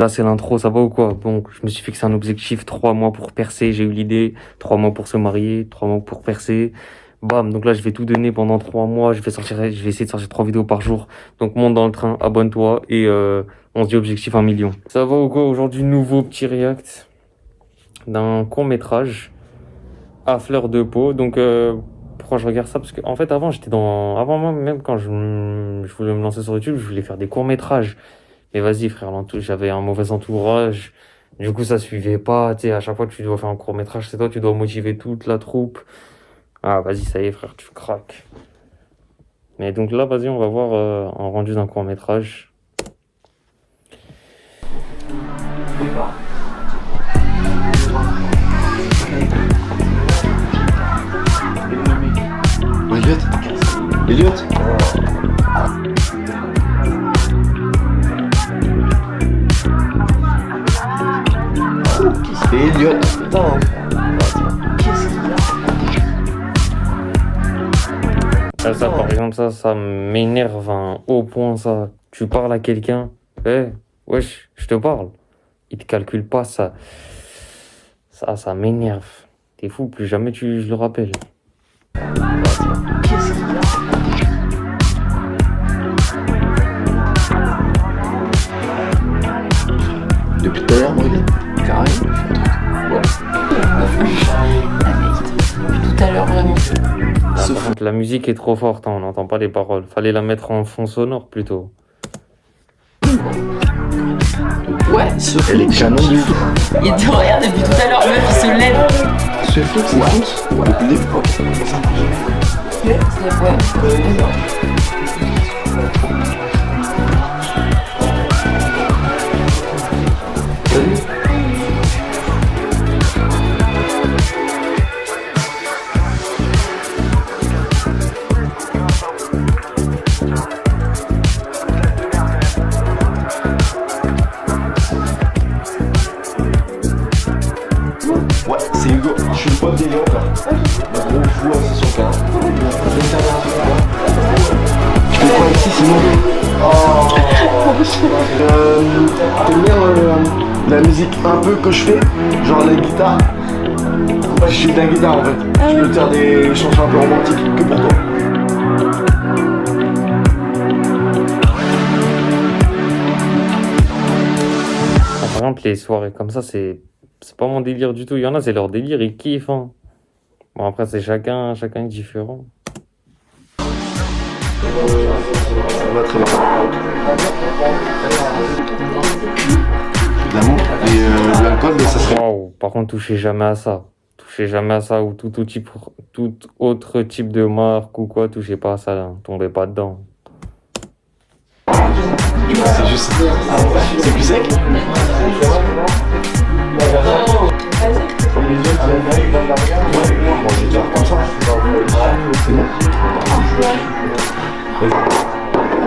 Là, c'est l'intro, ça va ou quoi? Bon, je me suis fixé un objectif, 3 mois pour percer, j'ai eu l'idée, 3 mois pour se marier, 3 mois pour percer. Bam, donc là, je vais tout donner pendant 3 mois, je vais essayer de sortir 3 vidéos par jour. Donc monte dans le train, abonne-toi et on se dit objectif 1 million. Ça va ou quoi? Aujourd'hui, nouveau petit react d'un court-métrage à fleur de peau. Donc pourquoi je regarde ça? Parce que en fait, avant moi, même quand je voulais me lancer sur YouTube, je voulais faire des courts-métrages. Mais vas-y, frère, j'avais un mauvais entourage. Du coup, ça suivait pas. Tu sais, à chaque fois que tu dois faire un court-métrage, c'est toi, tu dois motiver toute la troupe. Ah, vas-y, ça y est, frère, tu craques. Mais donc là, vas-y, on va voir un rendu d'un court-métrage. Elliot. C'est Elliot. Putain. Qu'est-ce qu'il y a? Ça, par exemple, ça m'énerve à un haut point, ça. Tu parles à quelqu'un, wesh, je te parle. Il te calcule pas, ça. Ça m'énerve. T'es fou, plus jamais je le rappelle. Qu'est-ce qu'il y a? Depuis tout à l'heure, regarde. Carré. Ouais. Depuis tout à l'heure, vraiment. Par contre, la musique est trop forte, hein, on n'entend pas les paroles. Fallait la mettre en fond sonore plutôt. Ouais, Elle est canon du tout. il te regarde depuis tout à l'heure, meuf, il se lève. C'est fou, c'est fou. Depuis le début. Ouais, c'est Hugo. Je suis le pote d'Elliot là. Le gros fou assis sur le terrain. Tu fais quoi ici sinon? T'aimes bien la musique un peu que je fais? Genre la guitare? Je suis de la guitare en fait. Je peux te faire des chansons un peu romantiques que pour toi. Par exemple, les soirées comme ça, c'est pas mon délire du tout. Il y en a, c'est leur délire, ils kiffent. Hein. Bon, après, c'est chacun est différent. Ça va très bien. L'amour et l'alcool, mais ça serait. Waouh, par contre, touchez jamais à ça. Touchez jamais à ça ou tout autre type de marque ou quoi, touchez pas à ça, là. Tombez pas dedans. C'est juste. C'est plus sec? Bon, je vais te faire comme ça. C'est bon. Vas-y.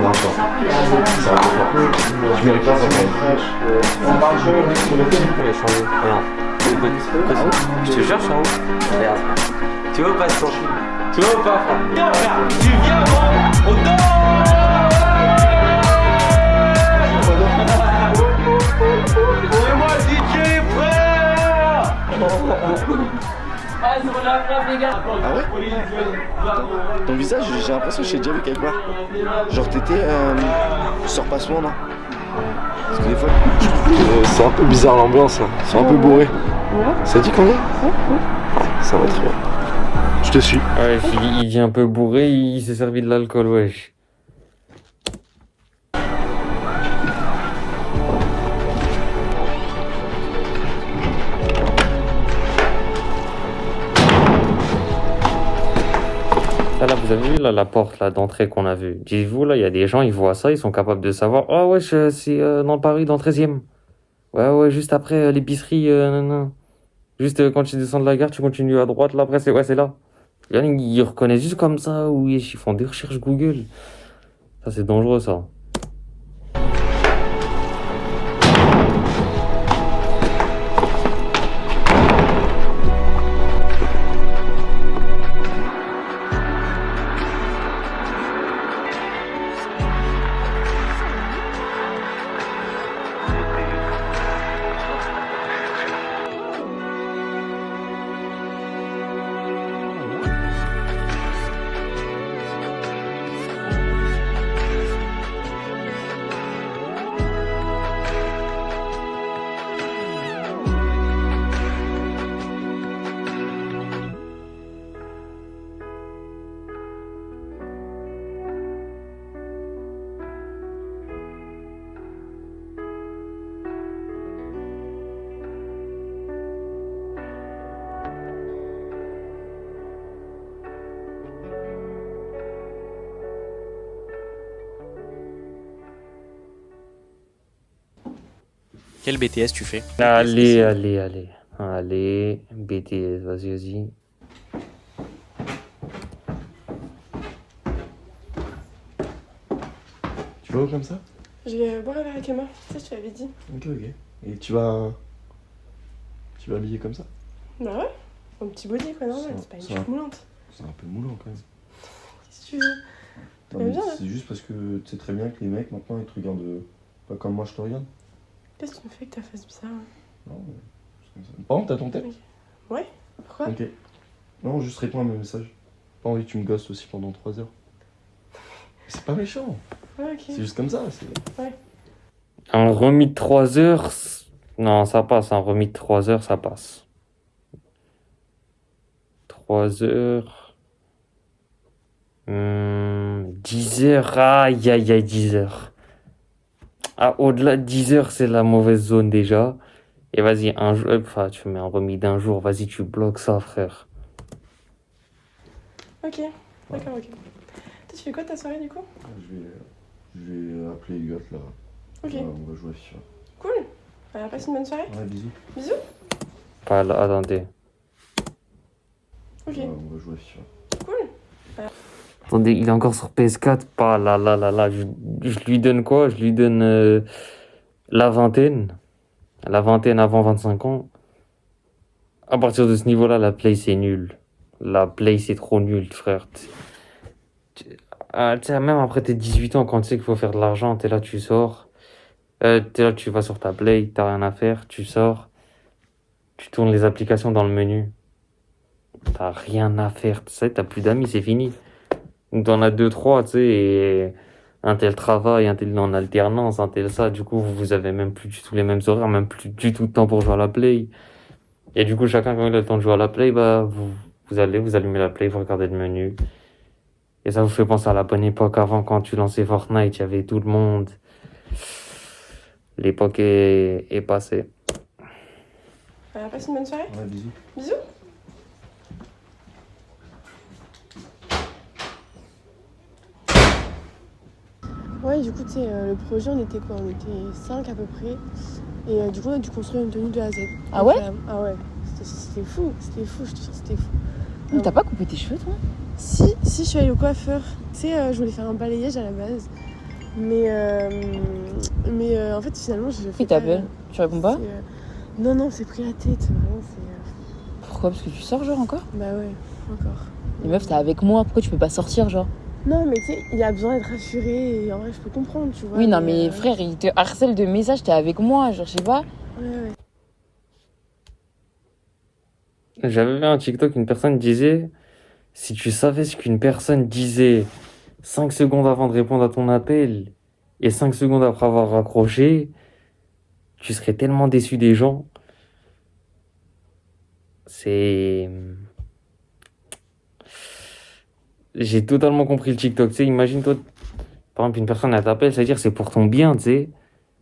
Non, ça. Ça va pas. Je mérite pas ça quand même. Je te cherche en haut. Regarde. Tu veux pas ça? Tu veux pas? Viens frère, tu viens gros. On dort. C'est moi DJ frère. Ah ouais? Ton visage, j'ai l'impression que j'ai déjà vu quelque part. Genre t'étais sur Passement, non? Parce que des fois, c'est un peu bizarre l'ambiance, là. C'est un peu bourré. Ça dit qu'on est? Ça va très bien. Je te suis. Ouais, il dit un peu bourré, il s'est servi de l'alcool, wesh. Là, vous avez vu là, la porte là, d'entrée qu'on a vue. Dites-vous, là, il y a des gens, ils voient ça, ils sont capables de savoir. Oh, wesh, c'est dans le Paris, dans le 13e. Ouais, juste après l'épicerie. Non. Juste quand tu descends de la gare, tu continues à droite, là, après, c'est là. Ils reconnaissent juste comme ça, ou ils font des recherches Google. Ça, c'est dangereux, ça. Quel BTS tu fais? Allez, BTS, vas-y. Tu vas où comme ça? Je vais boire un verre avec Emma, tu sais, je te l'avais dit. Ok. Et tu vas habiller comme ça? Bah ouais, un petit body quoi, normal, Ça- c'est pas une ça- jupe moulante. C'est un peu moulant quand même. Qu'est-ce que tu veux? Non, T'aimes mais bien, là c'est juste parce que tu sais très bien que les mecs maintenant ils te regardent pas comme moi je te regarde. Qu'est-ce que tu me fais que ta face bizarre? Non, mais c'est comme ça. Par contre, t'as ton tel? Ouais, pourquoi? Ok. Non, juste réponds à mes messages. Pas envie que tu me gosses aussi pendant 3 heures. C'est pas méchant. Ouais, ok. C'est juste comme ça. Un remis de 3 heures, non, ça passe. Un remis de 3 heures, ça passe. 3 heures. 10 heures. Aïe, 10 heures. Ah, au-delà de 10 heures, c'est la mauvaise zone déjà. Et vas-y, un jour, enfin, tu mets un remis d'un jour, vas-y, tu bloques ça, frère. Ok, d'accord, ok. Toi, tu fais quoi de ta soirée du coup? Je vais appeler Elliot là. Ok, On va jouer à FIFA. cool. Alors, passe une bonne soirée. Ouais, bisous. Bisous. Pas là, attendez. Ok, On va jouer à FIFA. cool. Attendez, il est encore sur PS4. Pas là. Je lui donne quoi? Je lui donne la vingtaine. La vingtaine avant 25 ans. À partir de ce niveau-là, la play c'est nul. La play c'est trop nul, frère. Tu sais, même après tes 18 ans, quand tu sais qu'il faut faire de l'argent, t'es là, tu sors. T'es là, tu vas sur ta play, t'as rien à faire, tu sors. Tu tournes les applications dans le menu. T'as rien à faire, tu sais, t'as plus d'amis, c'est fini. Donc t'en as 2, 3, tu sais, et un tel travail, un tel en alternance, un tel ça. Du coup, vous avez même plus du tout les mêmes horaires, même plus du tout de temps pour jouer à la play. Et du coup, chacun, quand il a le temps de jouer à la play, bah, vous allumez la play, vous regardez le menu. Et ça vous fait penser à la bonne époque avant, quand tu lançais Fortnite, il y avait tout le monde. L'époque est passée. Alors, passe une bonne soirée. Ouais, bisous. Bisous. Ouais, du coup, tu sais, le projet, on était quoi? On était 5 à peu près. Et du coup, on a dû construire une tenue de A à Z. Ah ouais? Ah ouais. C'était fou, je te jure, c'était fou. Mais t'as pas coupé tes cheveux, toi? Si, je suis allée au coiffeur. Tu sais, je voulais faire un balayage à la base. Mais en fait, finalement, je fais Qui t'appelle? Tu réponds pas? Non, c'est pris la tête. Vraiment, Pourquoi? Parce que tu sors, genre, encore? Bah ouais, encore. Les meufs, t'es avec moi, pourquoi tu peux pas sortir, genre? Non, mais tu sais, il a besoin d'être rassuré. Et en vrai, je peux comprendre, tu vois. Oui, non, mais frère, il te harcèle de messages, t'es avec moi, genre, je sais pas. Ouais. J'avais vu un TikTok, une personne disait, si tu savais ce qu'une personne disait 5 secondes avant de répondre à ton appel et 5 secondes après avoir raccroché, tu serais tellement déçu des gens. J'ai totalement compris le TikTok. Tu sais, imagine toi, par exemple, une personne elle t'appelle, c'est-à-dire c'est pour ton bien, tu sais.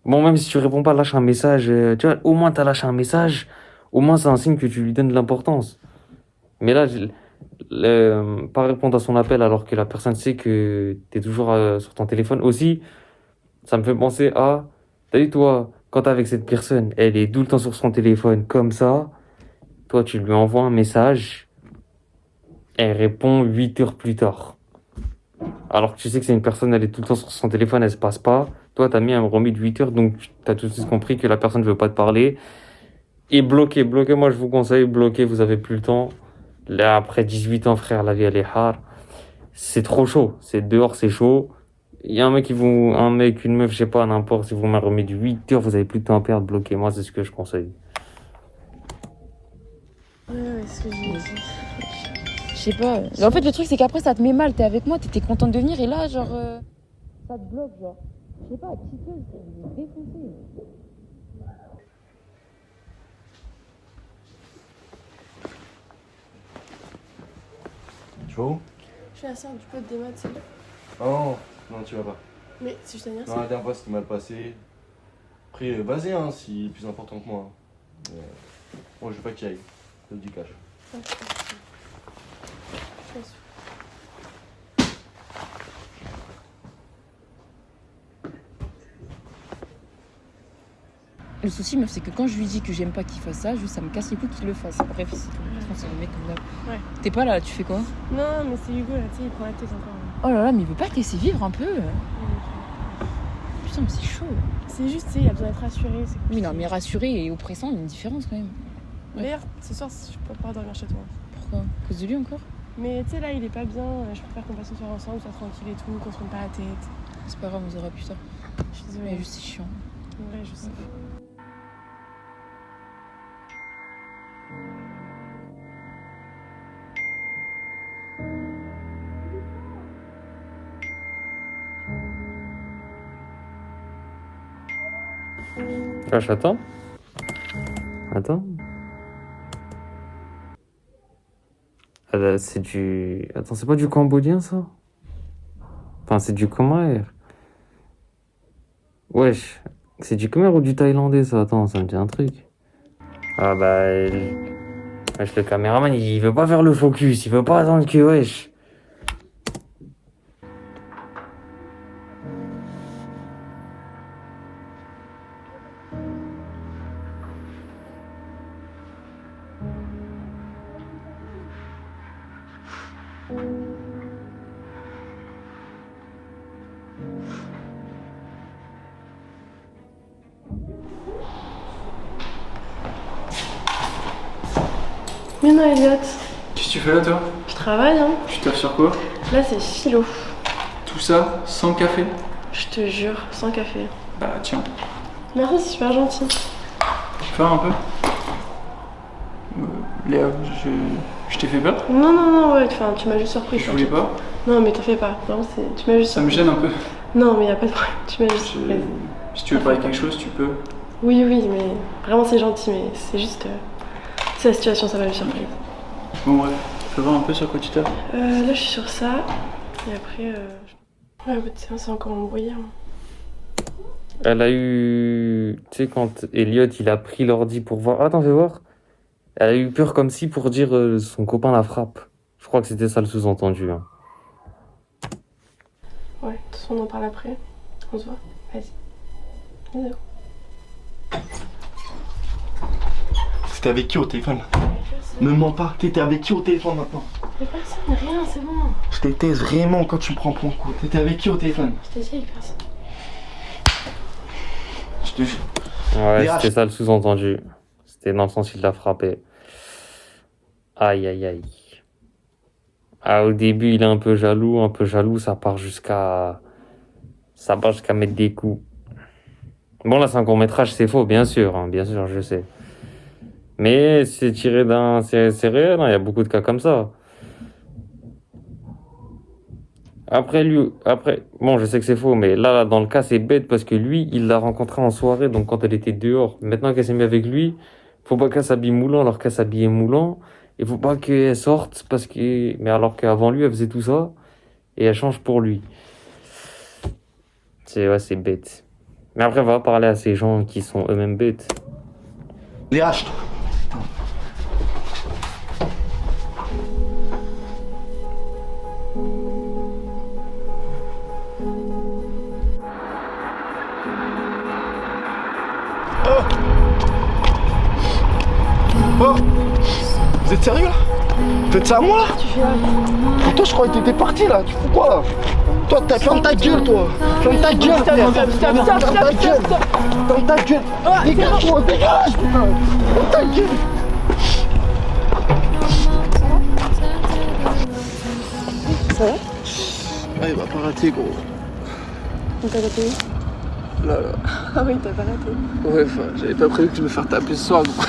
Bon, même si tu réponds pas, lâche un message. Tu vois, au moins t'as lâché un message. Au moins c'est un signe que tu lui donnes de l'importance. Mais là, pas répondre à son appel alors que la personne sait que t'es toujours sur ton téléphone aussi, ça me fait penser à, t'as vu toi, quand t'es avec cette personne, elle est tout le temps sur son téléphone comme ça, toi tu lui envoies un message, elle répond 8 heures plus tard. Alors que tu sais que c'est une personne, elle est tout le temps sur son téléphone, elle se passe pas. Toi, t'as mis un remis de 8 heures, donc t'as tout de suite compris que la personne ne veut pas te parler. Et bloquer, moi je vous conseille, bloquer, vous avez plus le temps. Là, après 18 ans, frère, la vie elle est hard. C'est trop chaud. C'est dehors, c'est chaud. Il y a un mec une meuf, je sais pas, n'importe, si vous m'avez remis de 8 heures, vous avez plus de temps à perdre, bloquez. Moi, c'est ce que je conseille. Ouais, c'est ce que j'ai dit. Je sais pas. Mais en fait, le truc, c'est qu'après, ça te met mal, t'es avec moi, t'étais contente de venir, et là, genre, ça te bloque, genre. Je sais pas, kiffer, c'est défoncé. Tu vas où? Je suis la sœur du pote d'Emma, tu sais. Non, tu vas pas. Mais c'est juste Non, la anniversaire. dernière fois c'était mal passé. Après, vas-y, hein, si plus important que moi. Moi, je veux pas que tu y ailles. Je te dis cash. Le souci, meuf, c'est que quand je lui dis que j'aime pas qu'il fasse ça, juste ça me casse les couilles qu'il le fasse. Bref, c'est le mec comme d'hab. Ouais. T'es pas là, tu fais quoi? Non, mais c'est Hugo là, tu sais, il prend la tête encore. Oh là là, mais il veut pas te laisser vivre un peu. Putain, mais c'est chaud. C'est juste, tu sais, il a besoin d'être rassuré. Oui, non, mais rassuré et oppressant, il y a une différence quand même. Ouais. D'ailleurs, ce soir, je peux pas dormir chez toi. Pourquoi? À cause de lui encore? Mais tu sais, là, il est pas bien. Je préfère qu'on passe une soirée ensemble, soit tranquille et tout, qu'on se prenne pas la tête. C'est pas grave, on se verra plus tard. Je suis Mais désolée. juste, c'est chiant. Ouais, je sais. Wesh, attends. Attends. C'est du... Attends, c'est pas du cambodgien, ça? Enfin, c'est du khmer. Wesh. C'est du khmer ou du thaïlandais, ça? Attends, ça me dit un truc. Ah bah... Wesh, le caméraman, il veut pas faire le focus. Il veut pas attendre que... Wesh. Mais non, Elliot, Qu'est-ce que tu fais là, toi? je travaille, hein. Tu taffes sur quoi? Là, c'est philo. Tout ça sans café? Je te jure, sans café. Bah tiens, Merci, c'est super gentil. tu pars un peu? Léa, je t'ai fait peur? Non, non, non, ouais, enfin, tu m'as juste surpris. Je voulais pas. Non, mais t'en fais pas. Vraiment, tu m'as juste Ça me surpris. gêne un peu. Non, mais y a pas de problème. Tu m'as juste Je- surpris. Si tu veux parler de quelque chose, tu peux. Oui, oui, mais vraiment, c'est gentil, mais c'est juste. C'est la situation, ça m'a juste surpris. Bon bref, fais voir un peu sur quoi tu taffes. Là, je suis sur ça. Et après. Ouais, bah, c'est encore embrouillé. Hein. Elle a eu... Tu sais, quand Elliot, il a pris l'ordi pour voir... Attends, fais voir. Elle a eu peur comme si pour dire son copain la frappe. Je crois que c'était ça le sous-entendu. Hein. Ouais, de toute façon, on en parle après. On se voit. Vas-y. Bisous. T'étais avec qui au téléphone? Ne mens pas, t'étais avec qui au téléphone maintenant? Y'a personne, rien, c'est bon. Je déteste vraiment quand tu me prends pour un coup. T'étais avec qui au téléphone? Je t'ai dit avec personne. Je te jure. Ouais, Léa, c'était ça le sous-entendu. C'était dans le sens il l'a frappé. Aïe, aïe, aïe. Ah, au début, il est un peu jaloux, ça part jusqu'à... Ça part jusqu'à mettre des coups. Bon, là, c'est un court-métrage, c'est faux, bien sûr, je sais. Mais c'est tiré d'un... C'est réel, hein, il y a beaucoup de cas comme ça. Après, bon, je sais que c'est faux, mais là, dans le cas, c'est bête parce que lui, il l'a rencontrée en soirée, donc quand elle était dehors. Maintenant qu'elle s'est mise avec lui, faut pas qu'elle s'habille moulant alors qu'elle s'habillait moulant. Il faut pas qu'elle sorte parce que... Mais alors qu'avant lui, elle faisait tout ça et elle change pour lui. Ouais, c'est bête. Mais après, on va parler à ces gens qui sont eux-mêmes bêtes. Léa, Oh, vous êtes sérieux là? Faites ça à moi là? Tu fais là. Toi je croyais que t'étais parti là, tu fous quoi là? Toi ferme ta gueule toi! Ferme ta gueule! Stop, Ferme ta gueule! Ferme ta gueule! Dégage-toi, dégage putain! Ferme ta gueule! Ça va? Ah il va pas rater gros. On t'a raté où? Là là. Ah oui, t'as pas raté. Ouais enfin, j'avais pas prévu que je me faire taper ce soir gros.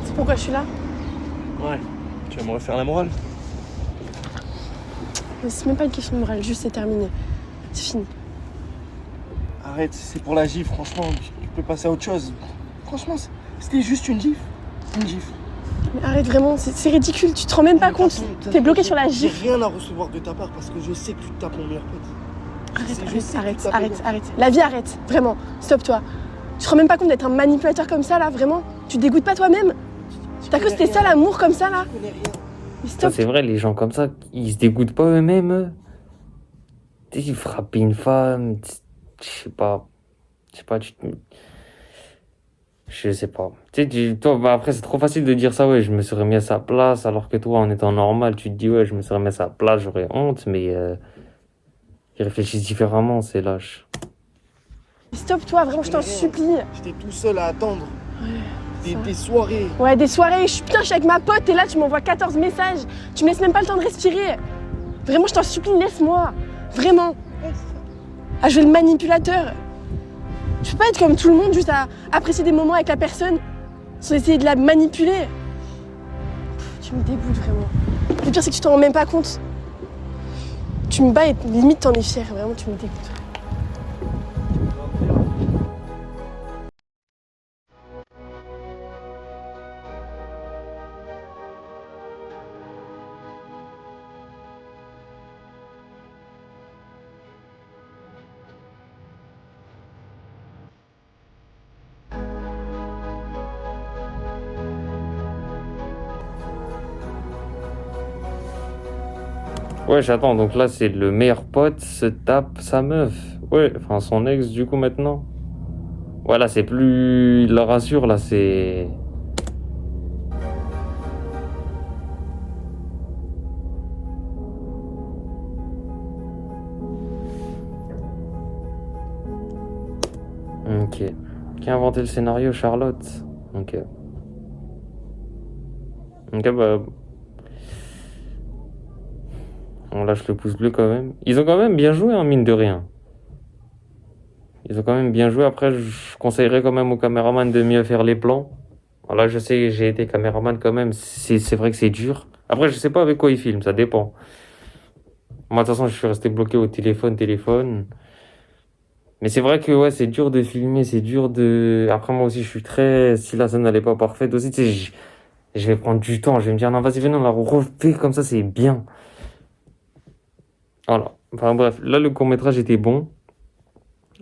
C'est pourquoi je suis là? Ouais, tu vas me refaire la morale? Mais c'est même pas une question de morale, juste c'est terminé. C'est fini. Arrête, c'est pour la gifle, franchement, tu peux passer à autre chose. Franchement, c'était juste une gifle. Une gifle. Mais arrête vraiment, c'est ridicule, tu te rends même pas compte. T'es bloqué sur la J'ai gifle. rien à recevoir de ta part parce que je sais que tu tapes mon meilleur pote. Arrête. La vie arrête, vraiment. Stop-toi. Tu te rends même pas compte d'être un manipulateur comme ça là, vraiment? Tu te dégoûtes pas toi-même? T'as cru que c'était ça l'amour comme ça là? Je connais rien. Mais Ça, stop. c'est vrai, les gens comme ça, ils se dégoûtent pas eux-mêmes. Tu sais, frapper une femme, je sais pas. Je sais pas, je sais pas. Tu sais, toi, bah après, c'est trop facile de dire ça, ouais, je me serais mis à sa place, alors que toi, en étant normal, tu te dis, ouais, je me serais mis à sa place, j'aurais honte, mais ils réfléchissent différemment, c'est lâche. Stop-toi, vraiment, je t'en supplie. J'étais tout seul à attendre. ça. Des soirées. Ouais, des soirées, putain, je suis avec ma pote et là, tu m'envoies 14 messages. Tu me laisses même pas le temps de respirer. Vraiment, je t'en supplie, laisse-moi. Vraiment. À jouer le manipulateur. Je peux pas être comme tout le monde, juste à apprécier des moments avec la personne sans essayer de la manipuler. Tu me dégoûtes vraiment. Le pire, c'est que tu t'en rends même pas compte. Tu me bats et limite t'en es fière. Vraiment, tu me dégoûtes. Ouais, j'attends, donc là, c'est le meilleur pote se tape sa meuf. Ouais, enfin, son ex, du coup, maintenant. Voilà, c'est plus... Il la rassure, là, c'est... Ok. Qui a inventé le scénario, Charlotte? Ok. Ok, bah... On lâche le pouce bleu quand même. Ils ont quand même bien joué, hein, mine de rien. Ils ont quand même bien joué. Après, je conseillerais quand même aux caméramans de mieux faire les plans. Voilà, je sais, j'ai été caméraman quand même. C'est vrai que c'est dur. Après, je sais pas avec quoi ils filment, ça dépend. Moi, de toute façon, je suis resté bloqué au téléphone. Mais c'est vrai que ouais, c'est dur de filmer, c'est dur de... Après, moi aussi, je suis très... Si la scène n'est pas parfaite aussi, tu sais, je vais prendre du temps. Je vais me dire, non, vas-y, venez, on la refait comme ça, c'est bien. Voilà. Enfin bref, là, le court-métrage était bon,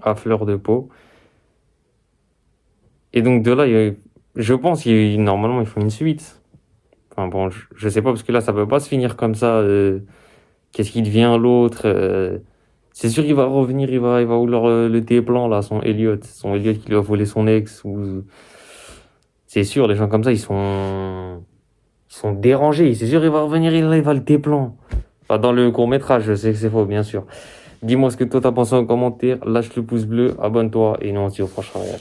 à fleur de peau. Et donc, de là, je pense normalement, il faut une suite. Enfin bon, je sais pas, parce que là, ça peut pas se finir comme ça. Qu'est-ce qui devient l'autre c'est sûr qu'il va revenir, il va vouloir le T-plan, là, son Elliot. Son Elliot qui lui a volé son ex. Ou... C'est sûr, les gens comme ça, ils sont dérangés. C'est sûr, il va revenir, il va le T-plan. Enfin, dans le court-métrage, je sais que c'est faux, bien sûr. Dis-moi ce que toi t'as pensé en commentaire. Lâche le pouce bleu, abonne-toi et nous on se dit au prochain réel.